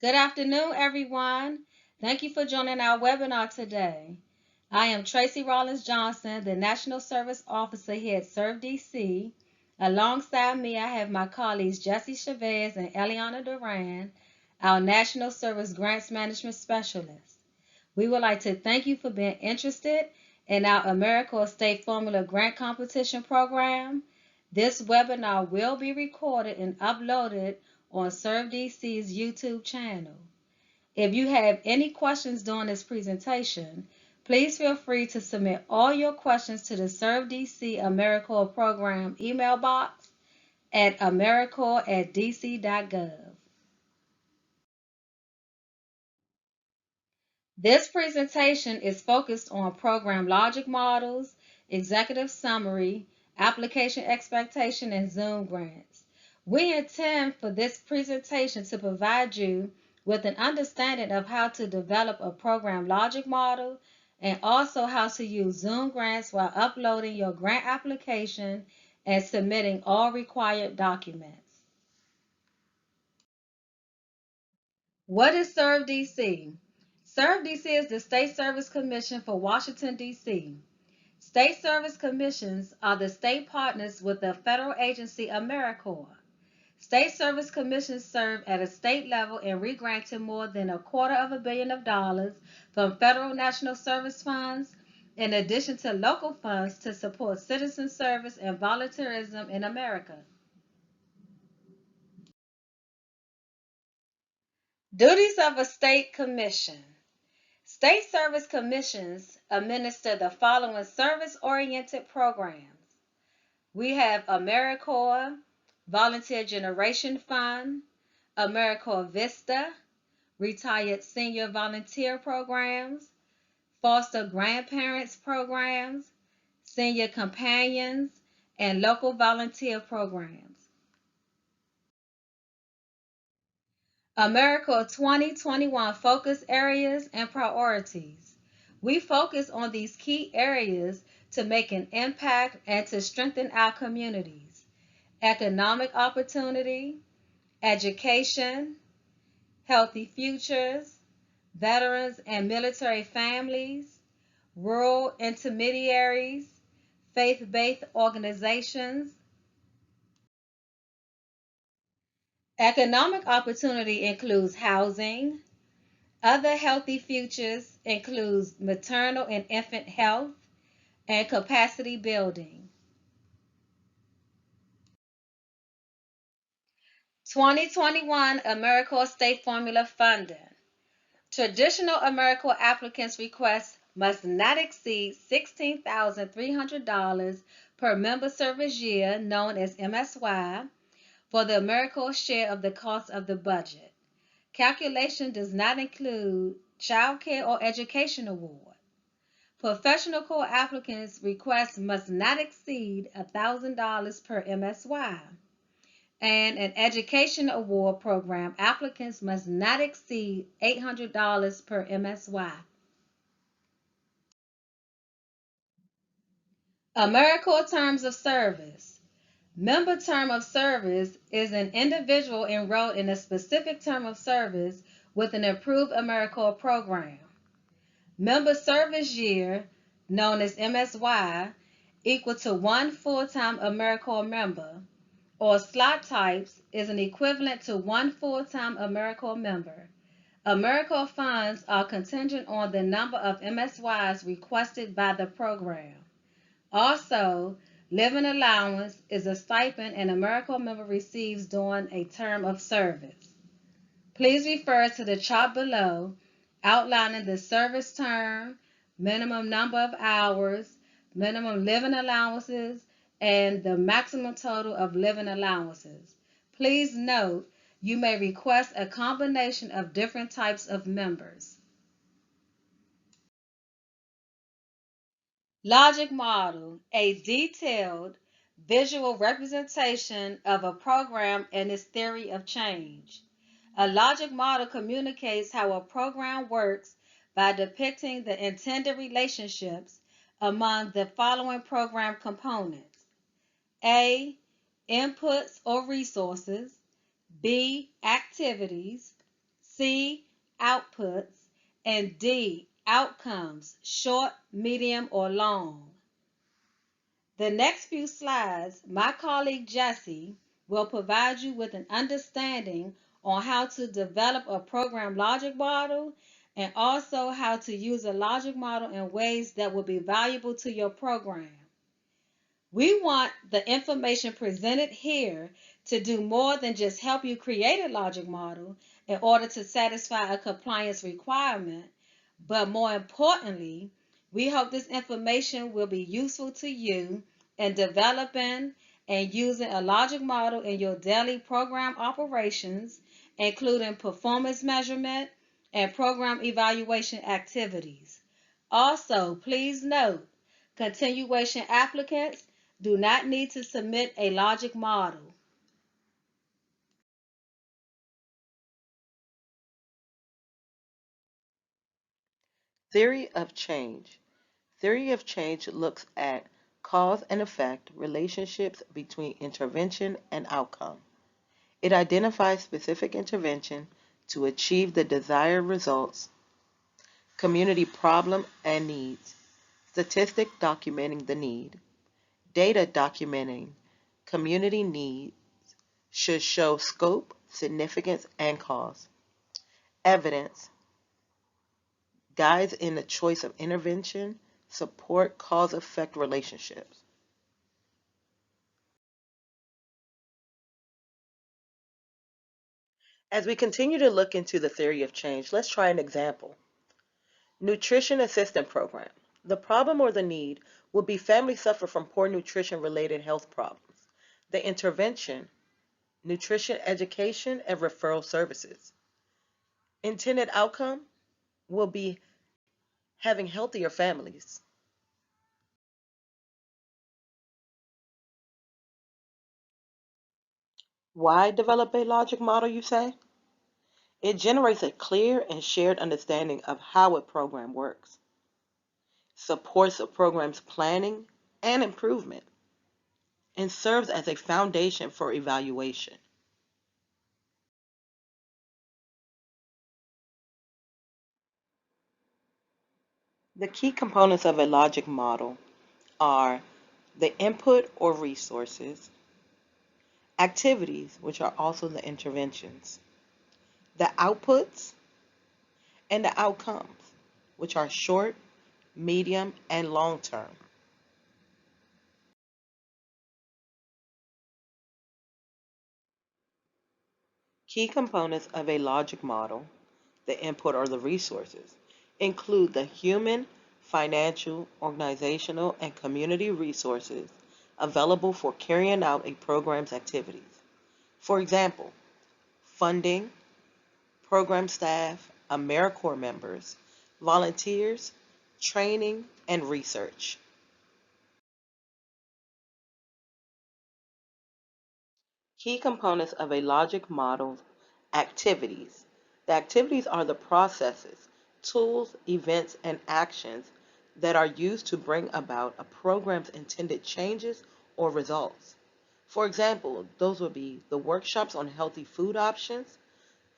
Good afternoon, everyone. Thank you for joining our webinar today. I am Tracy Rollins Johnson, the National Service Officer here at SERVEDC. Alongside me, I have my colleagues Jesse Chavez and Eliana Duran, our National Service Grants Management Specialists. We would like to thank you for being interested in our AMERICORPS State Formula Grant Competition Program. This webinar will be recorded and uploaded on SERVEDC's YouTube channel. If you have any questions during this presentation, please feel free to submit all your questions to the SERVEDC AMERICORPS program email box at americorps@dc.gov. This presentation is focused on program logic models, executive summary, application expectation, and ZoomGrants. We intend for this presentation to provide you with an understanding of how to develop a program logic model and also how to use ZoomGrants while uploading your grant application and submitting all required documents. What is SERVEDC? SERVEDC is the State Service Commission for Washington, D.C. State Service Commissions are the state partners with the federal agency AMERICORPS. State Service Commissions serve at a state level and re-granted more than $250 million from federal national service funds, in addition to local funds to support citizen service and volunteerism in America. Duties of a state commission. State service commissions administer the following service-oriented programs. We have AMERICORPS, Volunteer Generation Fund, AMERICORPS Vista, Retired Senior Volunteer Programs, Foster Grandparents Programs, Senior Companions, and Local Volunteer Programs. AMERICORPS 2021 Focus Areas and Priorities. We focus on these key areas to make an impact and to strengthen our communities. Economic opportunity, education, healthy futures, veterans and military families, rural intermediaries, faith-based organizations. Economic opportunity includes housing. Other healthy futures includes maternal and infant health and capacity building. 2021 AMERICORPS State Formula Funding. Traditional AMERICORPS applicants' requests must not exceed $16,300 per member service year, known as MSY, for the AMERICORPS share of the cost of the budget. Calculation does not include child care or education award. Professional corps applicants' requests must not exceed $1,000 per MSY. And an education award program applicants must not exceed $800 per MSY. AMERICORPS Terms of Service. Member term of service is an individual enrolled in a specific term of service with an approved AMERICORPS program. Member service year, known as MSY, equal to one full-time AMERICORPS member, or slot types is an equivalent to one full-time AMERICORPS member. AMERICORPS funds are contingent on the number of MSYs requested by the program. Also, living allowance is a stipend an AMERICORPS member receives during a term of service. Please refer to the chart below outlining the service term, minimum number of hours, minimum living allowances, and the maximum total of living allowances. Please note, you may request a combination of different types of members. Logic model, a detailed visual representation of a program and its theory of change. A logic model communicates how a program works by depicting the intended relationships among the following program components. A. Inputs or resources. B. Activities. C, outputs, and D, outcomes, short, medium, or long. The next few slides, my colleague Jessie will provide you with an understanding on how to develop a program logic model and also how to use a logic model in ways that will be valuable to your program. We want the information presented here to do more than just help you create a logic model in order to satisfy a compliance requirement, but more importantly, we hope this information will be useful to you in developing and using a logic model in your daily program operations, including performance measurement and program evaluation activities. Also, please note, continuation applicants do not need to submit a logic model. Theory of change. Theory of change looks at cause and effect relationships between intervention and outcome. It identifies specific intervention to achieve the desired results, community problem and needs, statistic documenting the need, data documenting community needs should show scope, significance, and cause, evidence, guides in the choice of intervention, support cause-effect relationships. As we continue to look into the theory of change, let's try an example. Nutrition assistance program. The problem or the need would be families suffer from poor nutrition-related health problems. The intervention, nutrition education and referral services. Intended outcome will be having healthier families. Why develop a logic model, you say? It generates a clear and shared understanding of how a program works, supports a program's planning and improvement, and serves as a foundation for evaluation. The key components of a logic model are the input or resources, activities, which are also the interventions, the outputs, and the outcomes, which are short, medium, and long term. Key components of a logic model, the input or the resources, include the human, financial, organizational, and community resources available for carrying out a program's activities. For example, funding, program staff, AMERICORPS members, volunteers, training, and research. Key components of a logic model activities. The activities are the processes, tools, events, and actions that are used to bring about a program's intended changes or results. For example, those would be the workshops on healthy food options,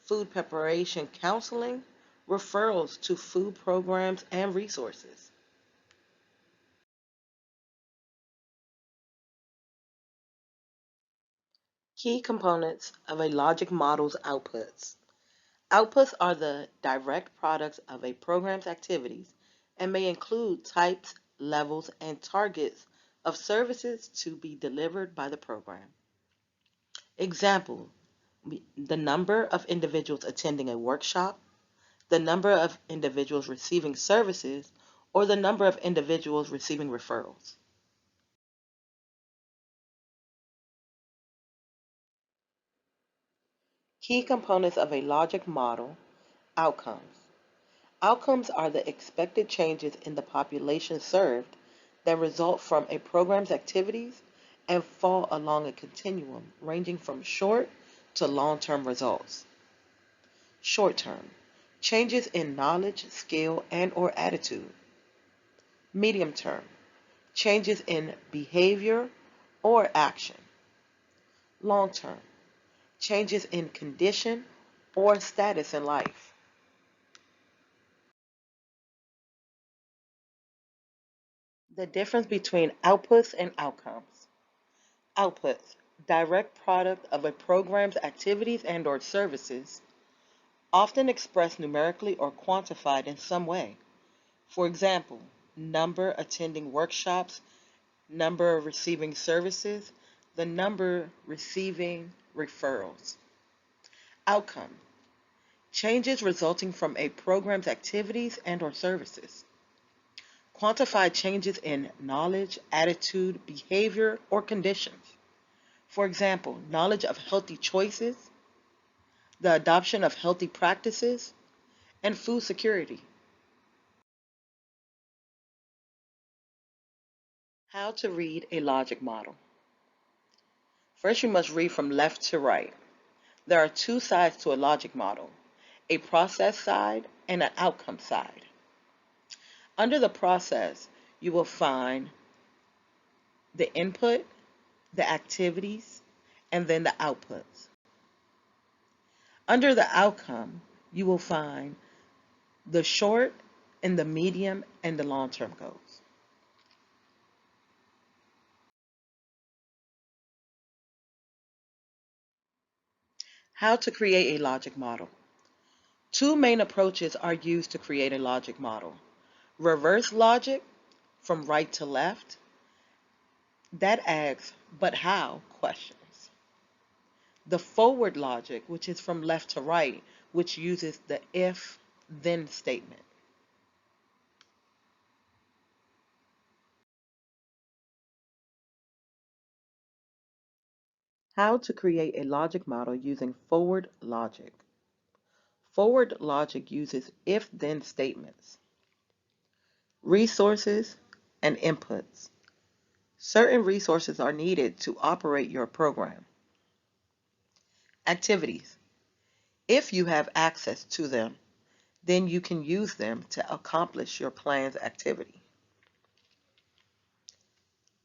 food preparation counseling, referrals to food programs and resources. Key components of a logic model's outputs. Outputs are the direct products of a program's activities and may include types, levels, and targets of services to be delivered by the program. Example, the number of individuals attending a workshop, the number of individuals receiving services, or the number of individuals receiving referrals. Key components of a logic model, outcomes. Outcomes are the expected changes in the population served that result from a program's activities and fall along a continuum ranging from short to long-term results. Short term, changes in knowledge, skill, and/or attitude. Medium term, changes in behavior or action. Long term, changes in condition or status in life. The difference between outputs and outcomes. Outputs, direct product of a program's activities and or services, often expressed numerically or quantified in some way. For example, number attending workshops, number receiving services, the number receiving referrals. Outcome, changes resulting from a program's activities and or services. Quantify changes in knowledge, attitude, behavior, or conditions. For example, knowledge of healthy choices, the adoption of healthy practices, and food security. How to read a logic model. First, you must read from left to right. There are two sides to a logic model, a process side and an outcome side. Under the process, you will find the input, the activities, and then the outputs. Under the outcome, you will find the short and the medium and the long-term goals. How to create a logic model. Two main approaches are used to create a logic model. Reverse logic, from right to left, that asks, but how questions. The forward logic, which is from left to right, which uses the if, then statement. How to create a logic model using forward logic. Forward logic uses if-then statements. Resources and inputs. Certain resources are needed to operate your program. Activities. If you have access to them, then you can use them to accomplish your plan's activity.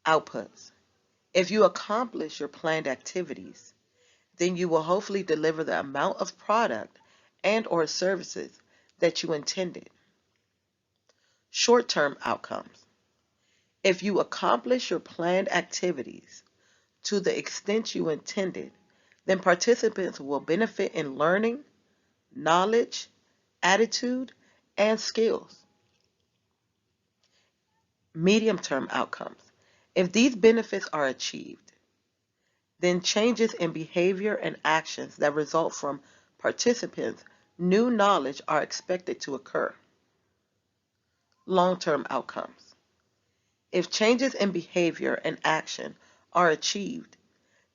Outputs. If you accomplish your planned activities, then you will hopefully deliver the amount of product and or services that you intended. Short-term outcomes. If you accomplish your planned activities to the extent you intended, then participants will benefit in learning, knowledge, attitude, and skills. Medium-term outcomes. If these benefits are achieved, then changes in behavior and actions that result from participants' new knowledge are expected to occur. Long-term outcomes. If changes in behavior and action are achieved,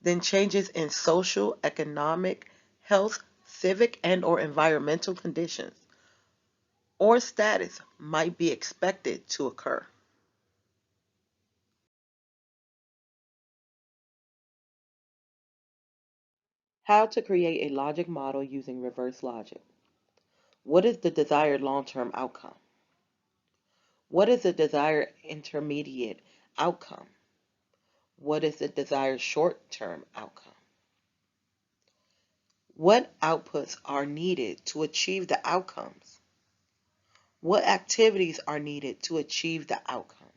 then changes in social, economic, health, civic, and or environmental conditions or status might be expected to occur. How to create a logic model using reverse logic. What is the desired long-term outcome? What is the desired intermediate outcome? What is the desired short-term outcome? What outputs are needed to achieve the outcomes? What activities are needed to achieve the outcomes?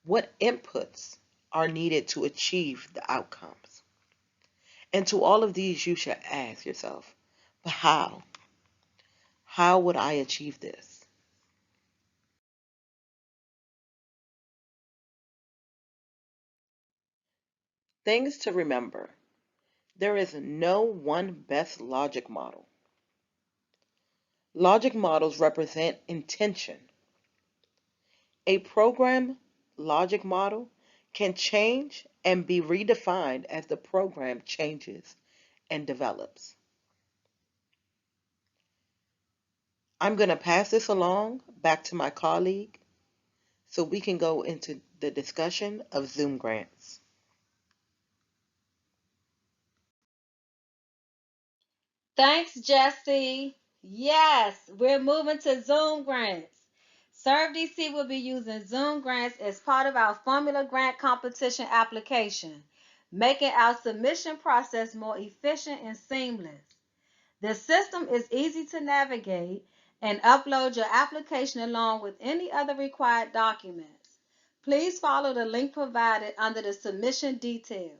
What inputs are needed to achieve the outcomes? And to all of these, you should ask yourself, but how? How would I achieve this? Things to remember. There is no one best logic model. Logic models represent intention. A program logic model can change and be redefined as the program changes and develops. I'm going to pass this along back to my colleague so we can go into the discussion of ZoomGrants. Thanks, Jesse. Yes, we're moving to ZoomGrants. ServeDC will be using ZoomGrants as part of our formula grant competition application, making our submission process more efficient and seamless. The system is easy to navigate and upload your application along with any other required documents. Please follow the link provided under the submission details.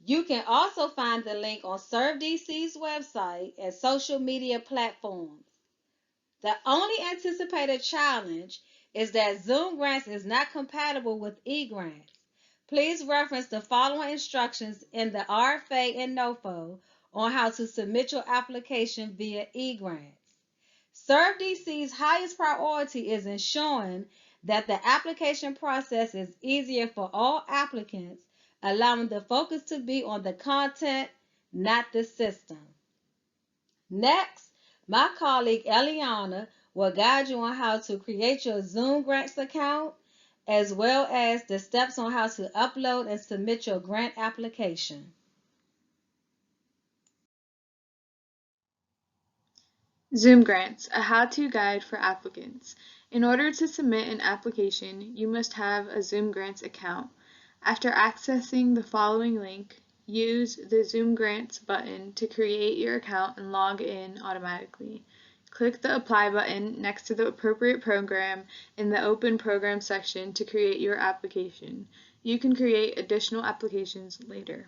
You can also find the link on SERVEDC's website and social media platforms. The only anticipated challenge is that ZoomGrants is not compatible with eGrants. Please reference the following instructions in the RFA and NOFO on how to submit your application via eGrants. SERVEDC's highest priority is ensuring that the application process is easier for all applicants, allowing the focus to be on the content, not the system. Next, my colleague Eliana will guide you on how to create your ZoomGrants account, as well as the steps on how to upload and submit your grant application. ZoomGrants, a how-to guide for applicants. In order to submit an application, you must have a ZoomGrants account. After accessing the following link, use the ZoomGrants button to create your account and log in automatically. Click the Apply button next to the appropriate program in the Open Program section to create your application. You can create additional applications later.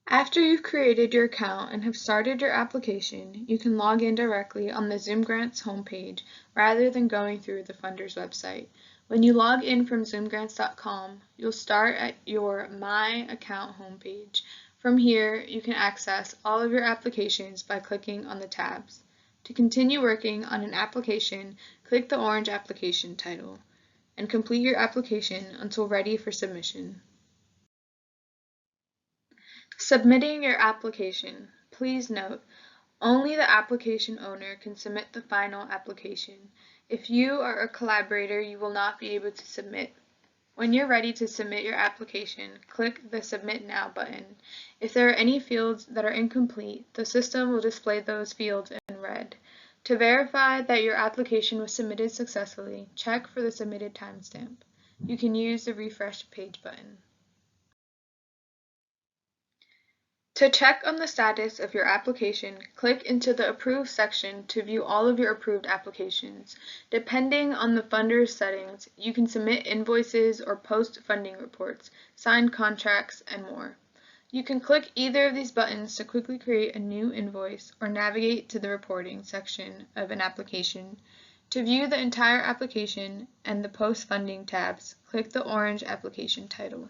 After you've created your account and have started your application, you can log in directly on the ZoomGrants homepage rather than going through the funder's website. When you log in from ZoomGrants.com, you'll start at your My Account homepage. From here, you can access all of your applications by clicking on the tabs. To continue working on an application, click the orange application title and complete your application until ready for submission. Submitting your application. Please note, only the application owner can submit the final application. If you are a collaborator, you will not be able to submit. When you're ready to submit your application, click the Submit Now button. If there are any fields that are incomplete, the system will display those fields in red. To verify that your application was submitted successfully, check for the submitted timestamp. You can use the Refresh Page button. To check on the status of your application, click into the Approved section to view all of your approved applications. Depending on the funder's settings, you can submit invoices or post funding reports, sign contracts, and more. You can click either of these buttons to quickly create a new invoice or navigate to the reporting section of an application. To view the entire application and the post funding tabs, click the orange application title.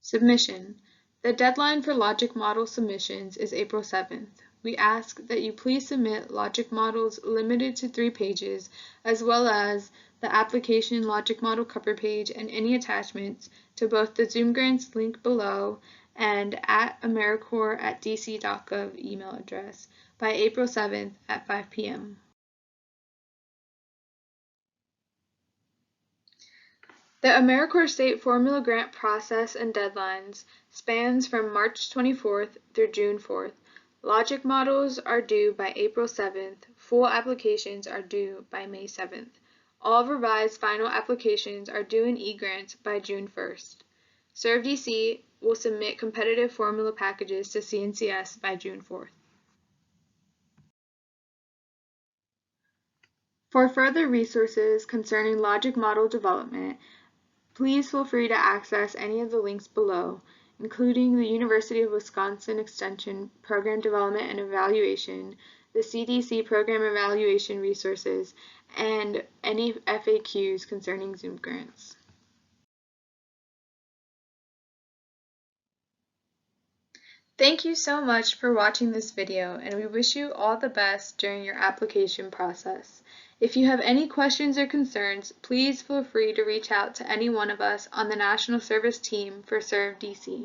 Submission. The deadline for logic model submissions is April 7th. We ask that you please submit logic models limited to 3 pages, as well as the application logic model cover page and any attachments to both the ZoomGrants link below and at AMERICORPS@dc.gov email address by April 7th at 5 p.m. The AMERICORPS State Formula Grant process and deadlines spans from March 24th through June 4th. Logic models are due by April 7th. Full applications are due by May 7th. All revised final applications are due in eGrants by June 1st. SERVEDC will submit competitive formula packages to CNCS by June 4th. For further resources concerning logic model development, please feel free to access any of the links below, including the University of Wisconsin Extension Program Development and Evaluation, the CDC Program Evaluation resources, and any FAQs concerning ZoomGrants. Thank you so much for watching this video, and we wish you all the best during your application process. If you have any questions or concerns, please feel free to reach out to any one of us on the National Service Team for SERVEDC.